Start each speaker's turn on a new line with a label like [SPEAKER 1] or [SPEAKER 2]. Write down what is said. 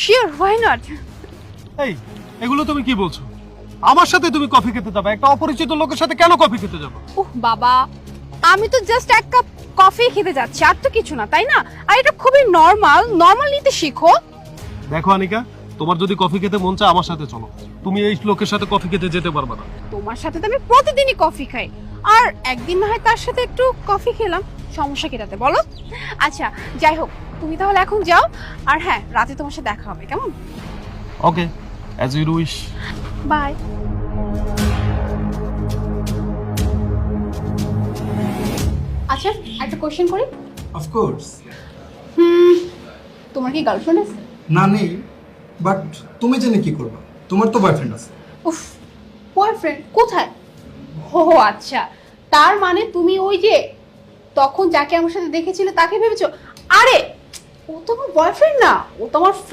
[SPEAKER 1] Sure, why not.
[SPEAKER 2] এই এগুলো তুমি কি বলছো? আমার সাথে তুমি কফি খেতে যাবে? একটা অপরিচিত লোকের সাথে কেন কফি খেতে যাবো?
[SPEAKER 1] ওহ বাবা, আমি তো জাস্ট এক কাপ কফি খেতে যাচ্ছি, আর তো কিছু না, তাই না? আর এটা খুবই নর্মাল নিতে শিখো।
[SPEAKER 2] দেখো আনিকা, তোমার যদি কফি খেতে মন চায় আমার সাথে চলো। তুমি এই লোকের সাথে কফি খেতে যেতে পারবে না।
[SPEAKER 1] তোমার সাথে তো আমি প্রতিদিনই কফি খাই, আর একদিন না হয় তার সাথে একটু কফি খেলাম, সমস্যা কি তাতে বলো? আচ্ছা যাই হোক, তুমি তাহলে এখন যাও, আর হ্যাঁ রাতে তোমার সাথে দেখা হবে, কেমন?
[SPEAKER 2] ওকে, অ্যাজ ইউ উইশ।
[SPEAKER 1] বাই। আচ্ছা একটা কোশ্চেন করি।
[SPEAKER 3] Of course.
[SPEAKER 1] তোমার কি গার্লফ্রেন্ড আছে?
[SPEAKER 3] না নেই, বাট তুমি জেনে কি করবা? তোমার তো বয়ফ্রেন্ড আছে।
[SPEAKER 1] উফ, বয়ফ্রেন্ড কোথায়? ও আচ্ছা, তার মানে তুমি ওই যে তখন যাকে আমার সাথে দেখেছিলে তাকে ভেবেছো? আরে ও তো আমার বয়ফ্রেন্ড না, ও তো আমার